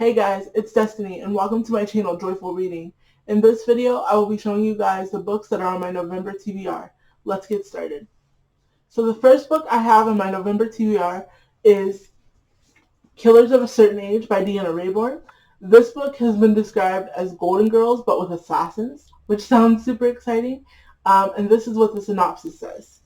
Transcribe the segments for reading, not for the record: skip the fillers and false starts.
Hey guys, it's Destiny and welcome to my channel Joyful Reading. In this video, I will be showing you guys the books that are on my November TBR. Let's get started. So the first book I have on my November TBR is Killers of a Certain Age by Deanna Raybourn. This book has been described as Golden Girls but with assassins, which sounds super exciting. And this is what the synopsis says.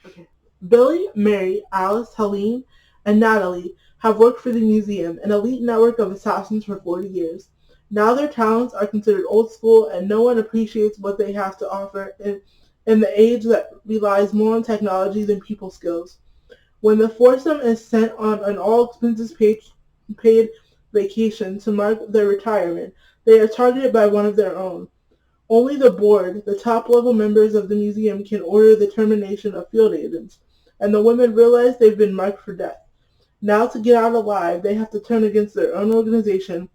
Okay. Billy, Mary, Alice, Helene, and Natalie have worked for the museum, an elite network of assassins, for 40 years. Now their talents are considered old school and no one appreciates what they have to offer in the age that relies more on technology than people skills. When the foursome is sent on an all-expenses-paid vacation to mark their retirement, they are targeted by one of their own. Only the board, the top-level members of the museum, can order the termination of field agents, and the women realize they've been marked for death. Now to get out alive, they have to turn against their own organization,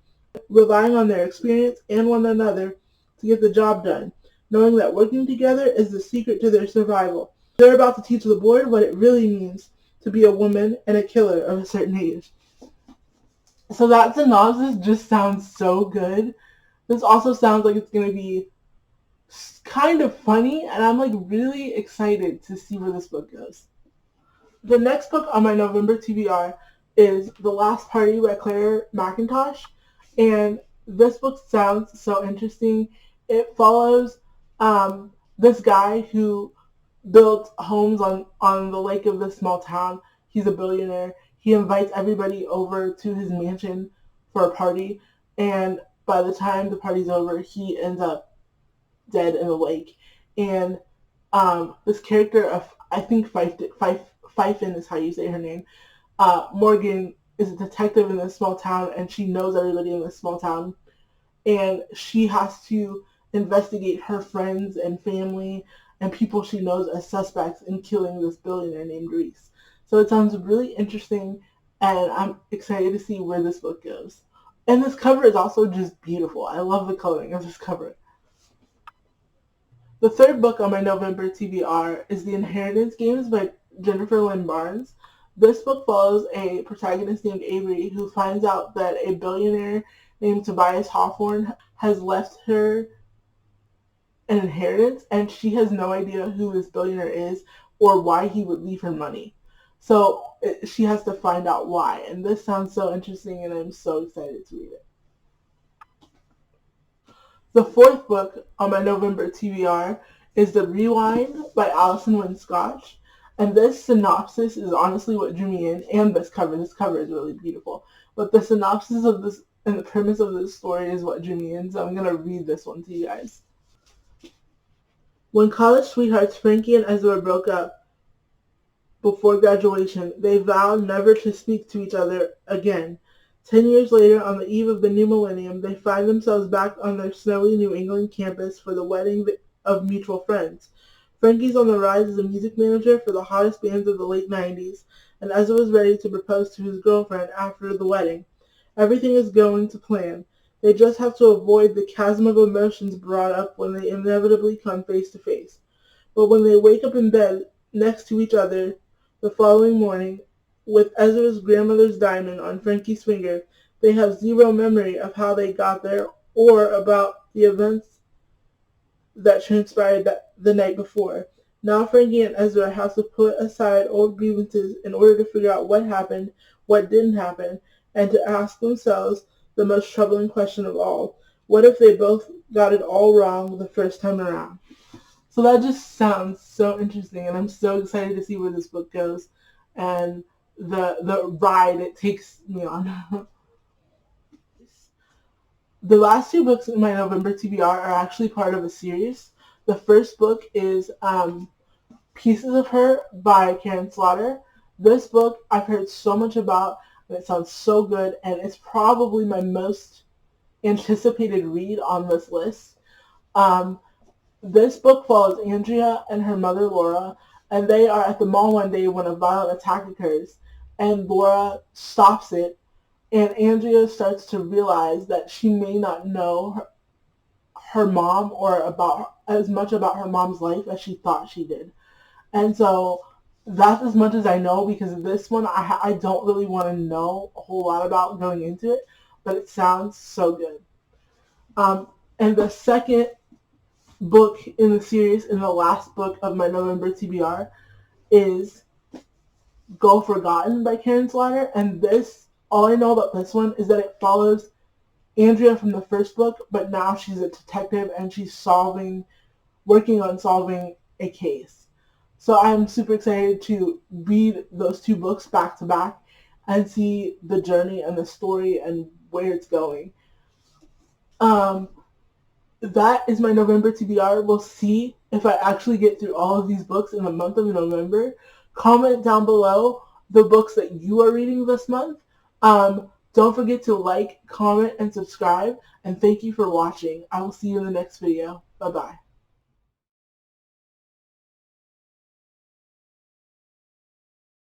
relying on their experience and one another to get the job done, knowing that working together is the secret to their survival. They're about to teach the board what it really means to be a woman and a killer of a certain age. So that synopsis just sounds so good. This also sounds like it's going to be kind of funny, and I'm like really excited to see where this book goes. The next book on my November TBR is The Last Party by Claire McIntosh, and this book sounds so interesting. It follows this guy who built homes on the lake of this small town. He's a billionaire. He invites everybody over to his mansion for a party, and by the time the party's over, he ends up dead in the lake. And this character of, I think Fifen is how you say her name, Morgan is a detective in this small town, and she knows everybody in this small town, and she has to investigate her friends and family and people she knows as suspects in killing this billionaire named Reese. So it sounds really interesting, and I'm excited to see where this book goes. And this cover is also just beautiful. I love the coloring of this cover. The third book on my November TBR is The Inheritance Games by Jennifer Lynn Barnes. This book follows a protagonist named Avery who finds out that a billionaire named Tobias Hawthorne has left her an inheritance, and she has no idea who this billionaire is or why he would leave her money. So she has to find out why, and this sounds so interesting, and I'm so excited to read it. The fourth book on my November TBR is The Rewind by Alison Wynne Scotch. And this synopsis is honestly what drew me in, and this cover. This cover is really beautiful. But the synopsis of this and the premise of this story is what drew me in, so I'm going to read this one to you guys. When college sweethearts Frankie and Ezra broke up before graduation, they vowed never to speak to each other again. 10 years later, on the eve of the new millennium, they find themselves back on their snowy New England campus for the wedding of mutual friends. Frankie's on the rise as a music manager for the hottest bands of the late 90s, and Ezra was ready to propose to his girlfriend after the wedding. Everything is going to plan. They just have to avoid the chasm of emotions brought up when they inevitably come face to face. But when they wake up in bed next to each other the following morning, with Ezra's grandmother's diamond on Frankie's finger, they have zero memory of how they got there or about the events that transpired the night before. Now Frankie and Ezra have to put aside old grievances in order to figure out what happened, what didn't happen, and to ask themselves the most troubling question of all. What if they both got it all wrong the first time around? So that just sounds so interesting, and I'm so excited to see where this book goes and the ride it takes me on. The last two books in my November TBR are actually part of a series. The first book is Pieces of Her by Karen Slaughter. This book I've heard so much about, and it sounds so good, and it's probably my most anticipated read on this list. This book follows Andrea and her mother Laura, and they are at the mall one day when a violent attack occurs, and Laura stops it, and Andrea starts to realize that she may not know her mom or about as much about her mom's life as she thought she did. And so that's as much as I know, because this one I don't really want to know a whole lot about going into it, but it sounds so good. Um, and the second book in the series, and the last book of my November TBR, is Go Forgotten by Karen Slaughter. And this, all I know about this one is that it follows Andrea from the first book, but now she's a detective and she's working on solving a case. So I'm super excited to read those two books back to back and see the journey and the story and where it's going. Um, that is my November TBR. We'll see if I actually get through all of these books in the month of November. Comment down below the books that you are reading this month. Don't forget to like, comment, and subscribe. And thank you for watching. I will see you in the next video. Bye-bye.